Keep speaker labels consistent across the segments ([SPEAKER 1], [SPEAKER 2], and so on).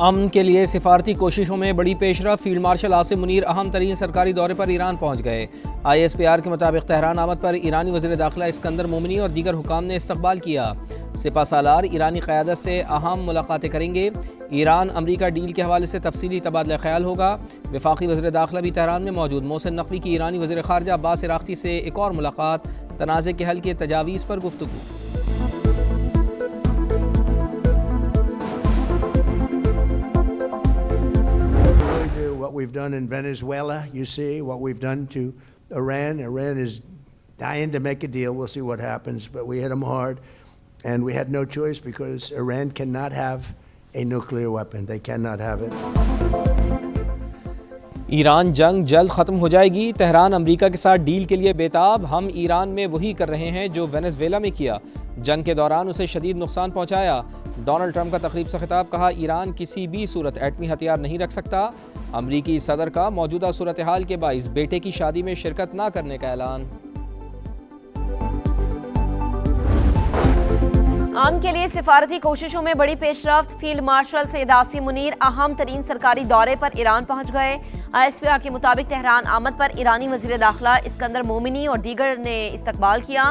[SPEAKER 1] अमन के लिए सिफारती कोशिशों में बड़ी पेशरफ। फील्ड मार्शल आसिम मुनीर अहम तरीन सरकारी दौरे पर ईरान पहुँच गए। ISPR के मुताबिक तेहरान आमद पर ईरानी वज़ीर दाखिला इस्कंदर मोमिनी और दीगर हुकाम ने इस्तकबाल किया। सिपा सालार ईरानी क़यादत से अहम मुलाकातें करेंगे। ईरान अमरीका डील के हवाले से तफसीली तबादला ख्याल होगा। वफाकी वज़ीर दाखिला भी तेहरान में मौजूद। मोहसिन नकवी की ईरानी वज़ीर ख़ारजा अब्बास इराक़ची से एक और मुलाकात। तनाज़े के हल के तजावीज़ पर गुफ्तगू।
[SPEAKER 2] What we've done in Venezuela, you see what we've done to Iran. Iran is dying to make a deal. We'll see what happens, but we hit them hard, and we had no choice because Iran cannot have a nuclear weapon. They cannot have it.
[SPEAKER 1] Iran जंग जल्द ख़त्म हो जाएगी। Tehran America के साथ deal के लिए बेताब। हम ईरान में वही कर रहे हैं जो वेनेजुएला में किया। जंग के दौरान उसे शदीद नुकसान पहुंचाया। डोनाल्ड ट्रंप का तकरीब से खिताब। कहा ईरान किसी भी सूरत एटमी हथियार नहीं रख सकता। अमरीकी सदर का मौजूदा सूरत हाल के बाइस बेटे की शादी में शिरकत न करने का ऐलान।
[SPEAKER 3] आम के लिए सिफारती कोशिशों में बड़ी पेशरफ्त। फील्ड मार्शल सैयद आसिम मुनीर अहम तरीन सरकारी दौरे पर ईरान पहुंच गए। ISPR के मुताबिक तेहरान आमद पर ईरानी वज़ीर दाखिला इस्कंदर मोमिनी और दीगर ने इस्तकबाल किया।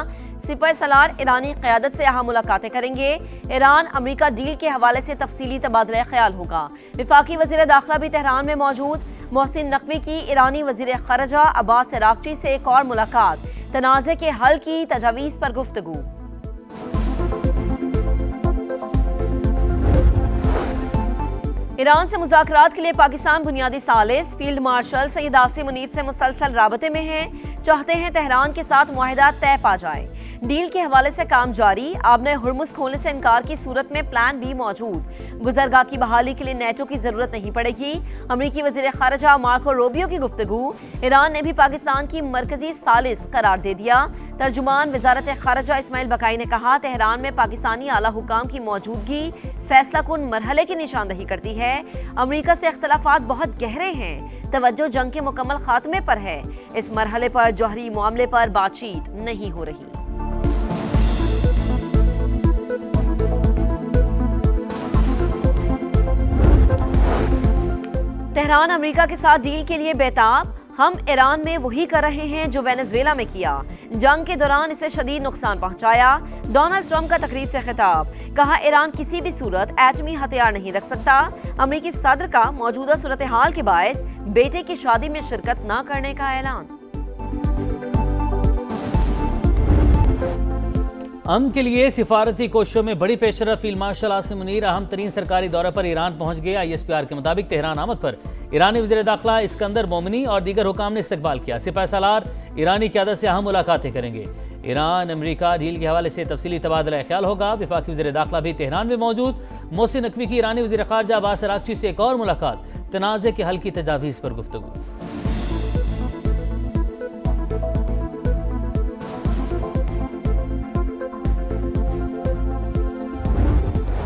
[SPEAKER 3] सिपा सलार ईरानी क़यादत से अहम मुलाकातें करेंगे। ईरान अमरीका डील के हवाले से तफसीली तबादला ख्याल होगा। वफाकी वज़ीर दाखिला भी तेहरान में मौजूद। मोहसिन नकवी की ईरानी वज़ीर ख़ारजा अब्बास इराक़ची से एक और मुलाकात। तनाज़े के हल की तजावीज़ पर गुफ्तगू। ईरान से मुज़ाकरात के लिए पाकिस्तान बुनियादी सालिस। फील्ड मार्शल सैयद आसिम मुनीर से मुसलसल राबते में हैं। चाहते हैं तेहरान के साथ मुआहिदा तय पा जाए। डील के हवाले से काम जारी। आपने हुर्मुज़ खोलने से इनकार की सूरत में प्लान भी मौजूद। गुज़रगाह की बहाली के लिए नेटो की जरूरत नहीं पड़ेगी। अमरीकी वज़ीर ख़ारजा मार्को रूबियो की गुफ्तगू। ईरान ने भी पाकिस्तान की मरकजी सालिस करार दे दिया। तर्जुमान वज़ारत ख़ारजा इस्माइल बकाई ने कहा तेहरान में पाकिस्तानी आला हुकाम की मौजूदगी फैसला कुन मरहले की निशानदही करती है। अमरीका से इख्तलाफात बहुत गहरे हैं। तवज्जो जंग के मुकम्मल खात्मे पर है। इस मरहले पर जौहरी मामले पर बातचीत नहीं हो रही। तेहरान अमेरिका के साथ डील के लिए बेताब। हम ईरान में वही कर रहे हैं जो वेनेजुएला में किया। जंग के दौरान इसे शदीद नुकसान पहुंचाया। डोनाल्ड ट्रंप का तकरीब से खिताब। कहा ईरान किसी भी सूरत एटमी हथियार नहीं रख सकता। अमरीकी सदर का मौजूदा सूरत हाल के बायस बेटे की शादी में शिरकत न करने का ऐलान।
[SPEAKER 4] अमन के लिए सिफारती कोशिशों में बड़ी पेशरफ। फील्ड मार्शल आसिम मुनीर अहम तरीन सरकारी दौरे पर ईरान पहुंच गए। ISPR के मुताबिक तेहरान आमद पर ईरानी वज़ीर दाखिला इस्कंदर मोमिनी और दीगर हुकाम ने इस्तकबाल किया। सिपा सालार ईरानी क़यादत से अहम मुलाकातें करेंगे। ईरान अमरीका डील के हवाले से तफसीली तबादला ख्याल होगा। वफाकी वज़ीर दाखिला भी तेहरान में मौजूद। मोहसिन नकवी की ईरानी वज़ीर ख़ारजा अब्बास इराक़ची से एक और मुलाकात। तनाज़े के हल की तजावीज़ पर गुफ्तगू।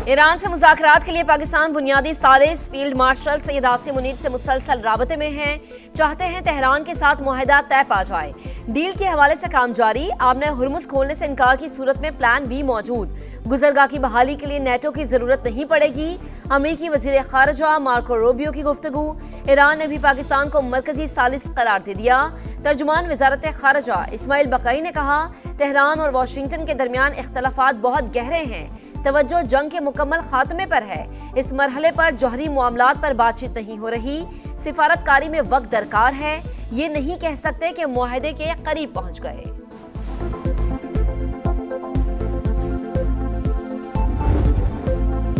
[SPEAKER 3] ईरान से मुज़ाकरात के लिए पाकिस्तान बुनियादी सालिस। फील्ड मार्शल सैयद आसिम मुनीर से मुसलसल राबते में हैं। चाहते हैं तेहरान के साथ मुआहिदा तय पा जाए। डील के हवाले से काम जारी। आपने हुर्मुज़ खोलने से इनकार की सूरत में प्लान भी मौजूद। गुज़रगाह की बहाली के लिए नेटो की जरूरत नहीं पड़ेगी। अमरीकी वज़ीर ख़ारजा मार्को रूबियो की गुफ्तगू। ईरान ने भी पाकिस्तान को मरकजी सालिस करार दे दिया। तर्जुमान वज़ारत ख़ारजा इस्माइल बकाई ने कहा तेहरान और वाशिंगटन के दरमियान इख्तलाफात बहुत गहरे हैं। तवज्जो जंग के मुकम्मल खात्मे पर है। इस मरहले पर जौहरी मामलात पर बातचीत नहीं हो रही। सिफारतकारी में वक्त दरकार है। ये नहीं कह सकते कि मुआहदे के करीब पहुंच गए।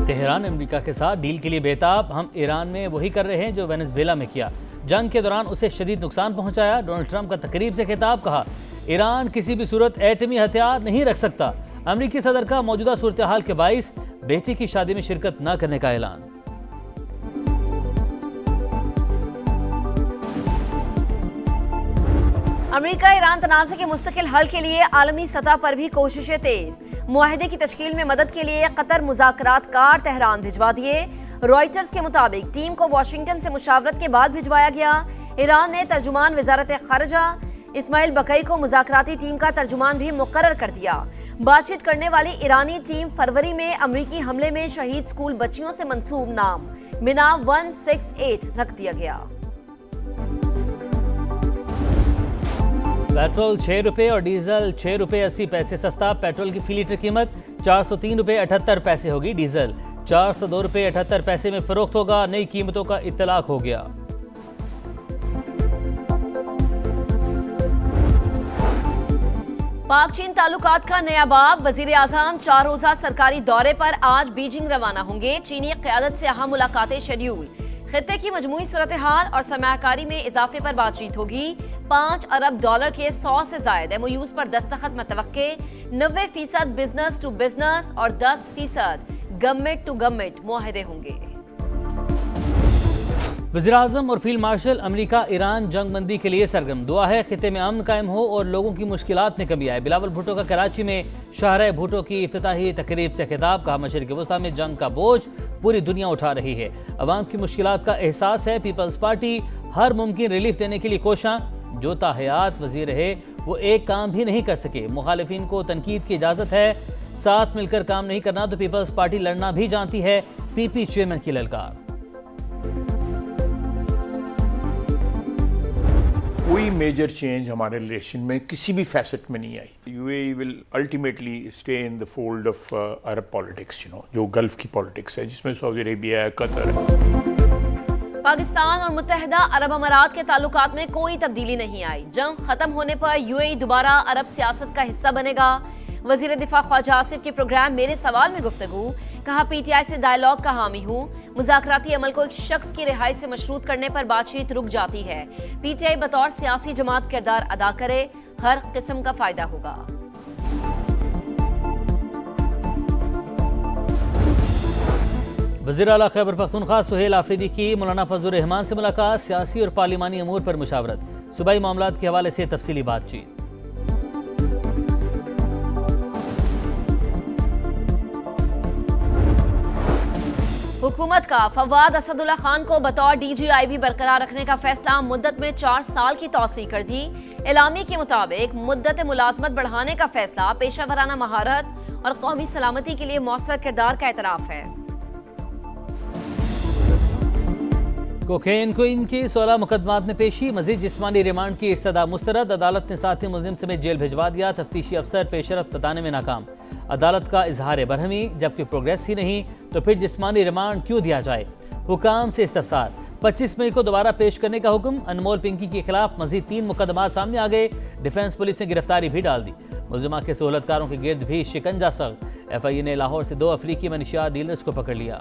[SPEAKER 4] तेहरान अमेरिका के साथ डील के लिए बेताब। हम ईरान में वही कर रहे हैं जो वेनेजुएला में किया। जंग के दौरान उसे शदीद नुकसान पहुंचाया। डोनाल्ड ट्रंप का तकरीब से खिताब। कहा ईरान किसी भी सूरत एटमी हथियार नहीं रख सकता। अमरीकी सदर का मौजूदा सूरत हाल के बाइस बेटी की शादी में शिरकत न करने का ऐलान।
[SPEAKER 3] अमरीका ईरान तनाज़े के मुस्तकिल हल के लिए आलमी सतह पर भी कोशिशें तेज। मुआहिदे की तश्कील में मदद के लिए कतर मुज़ाकरात कार तेहरान भिजवा दिए। रॉयटर्स के मुताबिक टीम को वाशिंगटन से मुशावरत के बाद भिजवाया गया। ईरान ने तर्जुमान वज़ारत ख़ारजा इस्माइल बकई को मुज़ाकराती टीम का तर्जुमान भी मुकर्रर कर दिया। बातचीत करने वाली ईरानी टीम फरवरी में अमेरिकी हमले में शहीद स्कूल बच्चियों से मंसूब नाम मिना 168 रख दिया गया।
[SPEAKER 4] पेट्रोल 6 रुपए और डीजल 6 रुपए 80 पैसे सस्ता। पेट्रोल की फी लीटर कीमत 403 रुपए 78 पैसे होगी। डीजल 402 रुपए 78 पैसे में फरोख्त होगा। नई कीमतों का इत्तलाक हो गया।
[SPEAKER 3] पाक चीन ताल्लुकात का नया बाब। वजीर आजम 4 रोजा सरकारी दौरे पर आज बीजिंग रवाना होंगे। चीनी क़यादत से अहम मुलाकातें शेड्यूल। खित्ते की मजमूई सूरत हाल और सरमायाकारी में इजाफे पर बातचीत होगी। 5 अरब डॉलर के 100 से ज्यादा एमओयूज पर दस्तखत मतवक्के। 90% बिजनेस टू बिजनेस और 10% गवर्नमेंट टू गवर्नमेंट मुआहदे होंगे।
[SPEAKER 4] वज़ीर-ए-आज़म और फील्ड मार्शल अमेरिका ईरान जंगबंदी के लिए सरगर्म। दुआ है खित्ते में अमन कायम हो और लोगों की मुश्किलात में कमी आए। बिलावल भुट्टो का कराची में शाहराह भुट्टो की इफ्तिताही तकरीब से खिताब। कहा मशरिक़ वस्ता में जंग का बोझ पूरी दुनिया उठा रही है। अवाम की मुश्किलात का एहसास है। पीपल्स पार्टी हर मुमकिन रिलीफ देने के लिए कोशां। जो ताहयात वजीर रहे वो एक काम भी नहीं कर सके। मुखालिफिन को तनकीद की इजाज़त है। साथ मिलकर काम नहीं करना तो पीपल्स पार्टी लड़ना भी जानती है। पीपी चेयरमैन की ललकार।
[SPEAKER 5] कोई मेजर चेंज हमारे रिलेशन में किसी भी फैसेट में नहीं आई। UAE will ultimately stay in the fold of Arab politics, जो गल्फ की पॉलिटिक्स है, जिसमें सऊदी अरेबिया है, कतर है।
[SPEAKER 3] पाकिस्तान और मुत्तहिदा अरब अमारात के ताल्लुकात में कोई तब्दीली नहीं आई। जंग खत्म होने पर यूएई दोबारा अरब सियासत का हिस्सा बनेगा। वजीर दिफा ख्वाजा आसिफ की प्रोग्राम मेरे सवाल में गुफ्तगू। कहा पीटीआई से डायलॉग का हामी हूँ। मुज़ाकराती अमल को एक शख्स की रिहाई से मशरूत करने पर बातचीत रुक जाती है। पीटीआई बतौर सियासी जमात किरदार अदा करे, हर किस्म का फायदा होगा।
[SPEAKER 4] वज़ीर आला खैबर पख्तूनख्वा सुहेल आफरीदी की मौलाना फजलुर रहमान से मुलाकात। सियासी और पार्लिमानी अमूर पर मुशावरत। सूबाई मामलात के हवाले से तफसीली बातचीत।
[SPEAKER 3] हुकूमत का फवाद असदुल्ला खान को बतौर डीजीआईबी बरकरार रखने का फैसला। मुद्दत में 4 साल की तौसीह कर दी। एलामी के मुताबिक मुद्दत मुलाजमत बढ़ाने का फैसला पेशा वराना महारत और कौमी सलामती के लिए मौसर किरदार का एतराफ है।
[SPEAKER 4] कोकेन को इनके 16 मुकदमात में पेशी। मजीद जिस्मानी रिमांड की इस्तदा मुस्तरद। अदालत ने साथी मुलजिम समेत जेल भिजवा दिया। तफ्तीशी अफसर पेशरफ बताने में नाकाम। अदालत का इजहार बरहमी। जबकि प्रोग्रेस ही नहीं तो फिर जिस्मानी रिमांड क्यों दिया जाए। हुकाम से इस्तफसार। 25 मई को दोबारा पेश करने का हुक्म। अनमोल पिंकी के खिलाफ मजीद 3 मुकदमात सामने आ गए। डिफेंस पुलिस ने गिरफ्तारी भी डाल दी। मुलजिमा के सहूलतकारों के गिर्द भी शिकंजा सख्त। एफआईए ने लाहौर से 2 अफ्रीकी मनशियात डीलर्स को पकड़ लिया।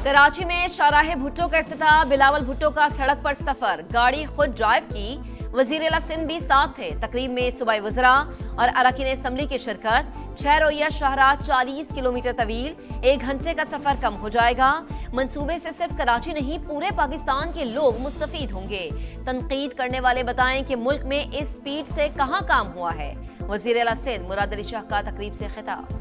[SPEAKER 3] कराची में शाहराह भुट्टो का इफ्तिताह। बिलावल भुट्टो का सड़क पर सफर। गाड़ी खुद ड्राइव की। वजीर आला सिंध भी साथ थे। तकरीब में सूबाई वज़रा और अरकान असम्बली की शिरकत। 6 रोज़ा शाहराह 40 किलोमीटर तवील। 1 घंटे का सफर कम हो जाएगा। मंसूबे से सिर्फ कराची नहीं पूरे पाकिस्तान के लोग मुस्तफीद होंगे। तनकीद करने वाले बताएं कि मुल्क में इस स्पीड से कहाँ काम हुआ है। वजीर आला सिंध मुराद अली शाह का तकरीब से खिताब।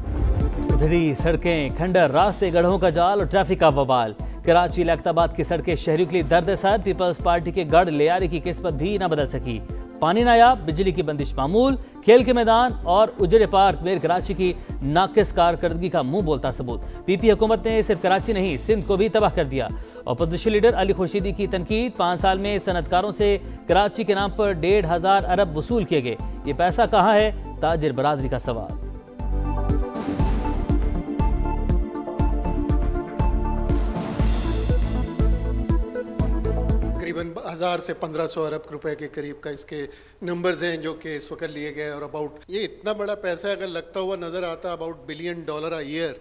[SPEAKER 4] उधरी सड़कें, खंडर रास्ते, गढ़ों का जाल और ट्रैफिक का वबाल। कराची इलाहाबाद की सड़कें शहरियों के लिए दर्द सर। पीपल्स पार्टी के गढ़ लियारी की किस्मत भी न बदल सकी। पानी नायाब, बिजली की बंदिश मामूल, खेल के मैदान और उजड़े पार्क में कराची की नाकिस कारकर्दगी का मुंह बोलता सबूत। पीपी हुकूमत ने सिर्फ कराची नहीं सिंध को भी तबाह कर दिया। अपोजिशन लीडर अली खुर्शीदी की तनकीद। 5 साल में सनतकारों से कराची के नाम पर 1,500 अरब वसूल किए गए। ये पैसा कहाँ है, ताजिर बरादरी का सवाल।
[SPEAKER 6] तकरीबन 1000 से 1500 अरब रुपए के करीब का इसके नंबर्स हैं जो कि इस वक्त लिए गए। और अबाउट ये इतना बड़ा पैसा अगर लगता हुआ नज़र आता अबाउट $1 बिलियन अ ईयर,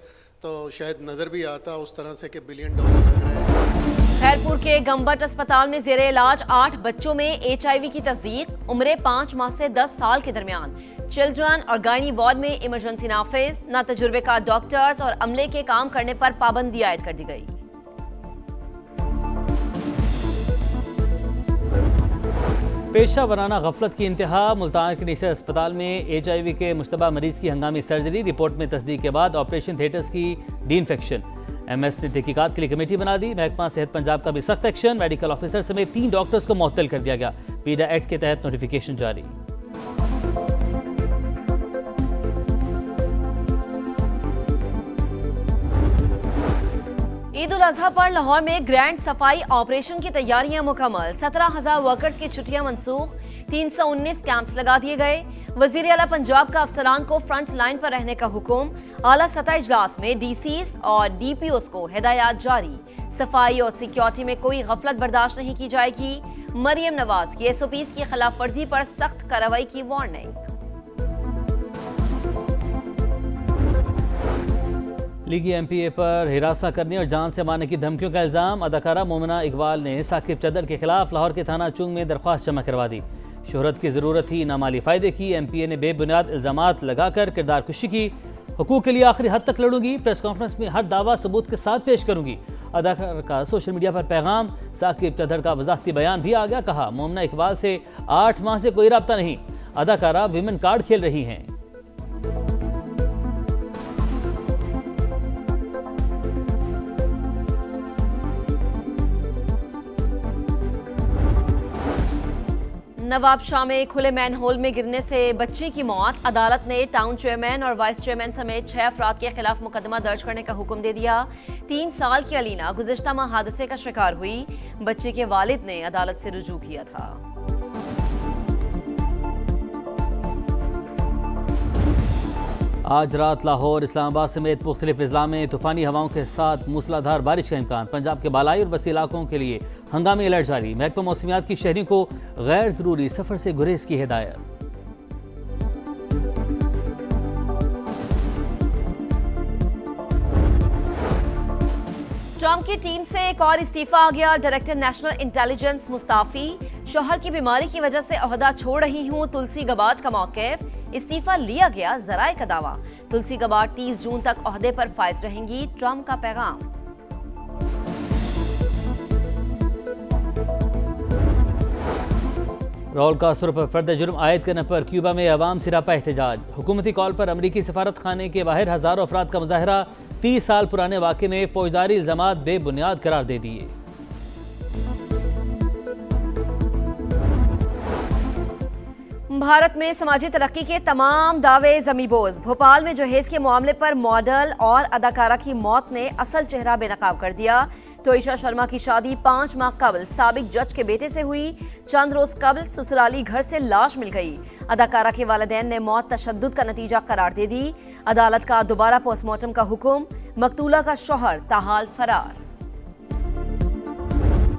[SPEAKER 6] तो शायद नज़र भी आता उस तरह से कि $1 बिलियन लग रहा है।
[SPEAKER 3] खैरपुर के गम्बट अस्पताल में जेर इलाज 8 बच्चों में HIV की तस्दीक। उम्रें 5 माह से 10 साल के दरमियान। चिल्ड्रन और गायनी वार्ड में इमरजेंसी नाफिज। ना तजुर्बेकार डॉक्टर्स और अमले के काम करने पर पाबंदी आयद कर दी गई।
[SPEAKER 4] पेशा वराना गफलत की इंतहा। मुल्तान के निसर अस्पताल में HIV के मुश्तबा मरीज की हंगामी सर्जरी। रिपोर्ट में तस्दीक के बाद ऑपरेशन थिएटर्स की डी इन्फेक्शन। MS ने तहकीकात के लिए कमेटी बना दी। महकमा सेहत पंजाब का भी सख्त एक्शन, मेडिकल ऑफिसर समेत 3 डॉक्टर्स को मुअत्तल कर दिया गया। पीडा एक्ट के तहत नोटिफिकेशन जारी।
[SPEAKER 3] ईद उल अजहा पर लाहौर में ग्रैंड सफाई ऑपरेशन की तैयारियां मुकम्मल। 17,000 वर्कर्स की छुट्टियां मंसूख, 319 कैंप्स लगा दिए गए। वजीर आला पंजाब का अफसरान को फ्रंट लाइन पर रहने का हुक्म। आला सतह इजलास में DCs और DPOs को हिदायत जारी। सफाई और सिक्योरिटी में कोई गफलत बर्दाश्त नहीं की जाएगी। मरियम नवाज की SOPs की खिलाफ वर्जी पर सख्त कार्रवाई की वार्निंग।
[SPEAKER 4] लीगी MPA पर हिरासा करने और जान से मारने की धमकियों का इल्जाम। अदाकारा मोमिना इकबाल ने साकिब चदर के खिलाफ लाहौर के थाना चुंग में दरख्वास्त जमा करवा दी। शोहरत की ज़रूरत थी, नामाली फ़ायदे की। MPA ने बेबुनियाद इल्ज़ामात लगाकर किरदार कुशी की। हुकूक के लिए आखिरी हद तक लड़ूंगी, प्रेस कॉन्फ्रेंस में हर दावा सबूत के साथ पेश करूंगी। अदाकार का सोशल मीडिया पर पैगाम। साकिब चदर का वजाहती बयान भी आ गया। कहा, मोमिना इकबाल से 8 माह से कोई रब्ता नहीं। अदाकारा विमेन कार्ड खेल रही हैं।
[SPEAKER 3] नवाब शाह में खुले मैन होल में गिरने से बच्ची की मौत। अदालत ने टाउन चेयरमैन और वाइस चेयरमैन समेत 6 अफराद के खिलाफ मुकदमा दर्ज करने का हुक्म दे दिया। 3 साल की अलीना गुज़िश्ता माह हादसे का शिकार हुई। बच्ची के वालिद ने अदालत से रुजू किया था।
[SPEAKER 4] आज रात लाहौर, इस्लामाबाद समेत मुख्तलिफ अजला में तूफानी हवाओं के साथ मूसलाधार बारिश का इम्कान। पंजाब के बालाई और बस्ती इलाकों के लिए हंगामी अलर्ट जारी। महकमा मौसमियात की शहरियों को गैर जरूरी सफर से गुरेज की हिदायत।
[SPEAKER 3] ट्रंप की टीम से एक और इस्तीफा आ गया। Director national intelligence Mustafi. शौहर की बीमारी की वजह से ओहदा छोड़ रही हूं, तुलसी गबार्ड का मौक़िफ़। इस्तीफा लिया गया, ज़राए का दावा। तुलसी गबार्ड 30 जून तक ओहदे पर फाइज रहेंगी, ट्रंप का पैगाम।
[SPEAKER 4] राहुल कास्त्रो पर फर्द जुर्म आयद करने पर क्यूबा में अवाम सिरापा एहतजाज। हुकूमती कॉल पर अमरीकी सफारत खाने के बाहर हजारों अफराद का मुजाहरा। 30 साल पुराने वाक़े में फौजदारी इल्जामात बेबुनियाद करार दे दिए।
[SPEAKER 3] भारत में समाजी तरक्की के तमाम दावे ज़मीबोज़। भोपाल में जहेज के मामले पर मॉडल और अदाकारा की मौत ने असल चेहरा बेनकाब कर दिया। तोइशा शर्मा की शादी 5 माह कबल साबिक जज के बेटे से हुई। चंद रोज कबल ससुराली घर से लाश मिल गई। अदाकारा के वालिदैन ने मौत तशद्दुद का नतीजा करार दे दी। अदालत का दोबारा पोस्टमार्टम का हुक्म। मकतूला का शौहर ताहाल फरार।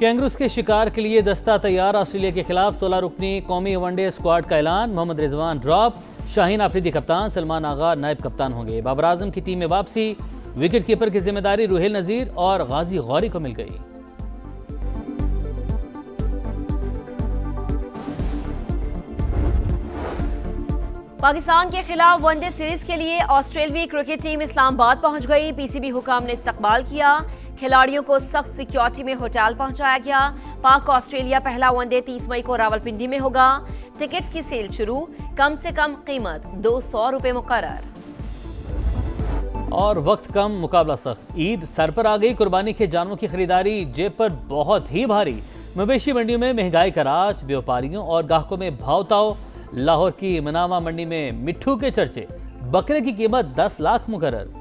[SPEAKER 4] कैंगरूस के शिकार के लिए दस्ता तैयार। ऑस्ट्रेलिया के खिलाफ 16 रुकनी कौमी वनडे स्क्वाड का ऐलान। मोहम्मद रिजवान ड्रॉप, शाहीन आफरीदी कप्तान, सलमान आगा नायब कप्तान होंगे। बाबर आजम की टीम में वापसी। विकेट कीपर की जिम्मेदारी रुहेल नजीर और गाजी गौरी को मिल गई।
[SPEAKER 3] पाकिस्तान के खिलाफ वनडे सीरीज के लिए ऑस्ट्रेलियाई क्रिकेट टीम इस्लामाबाद पहुंच गई। PCB हुकाम ने इस्तकबाल किया। खिलाड़ियों को सख्त सिक्योरिटी में होटल पहुंचाया गया। पाक ऑस्ट्रेलिया पहला वनडे 30 मई को रावलपिंडी में होगा। टिकट्स की सेल शुरू। कम से कम कीमत ₹200 मुकर्रर।
[SPEAKER 4] और वक्त कम, मुकाबला सख्त। ईद सर पर आ गई। कुर्बानी के जानवरों की खरीदारी जेब पर बहुत ही भारी। मवेशी मंडियों में महंगाई का राज। व्यापारियों और ग्राहकों में भाव ताव। लाहौर की मनामा मंडी में मिट्ठू के चर्चे। बकरे की कीमत 10 लाख मुकर्रर।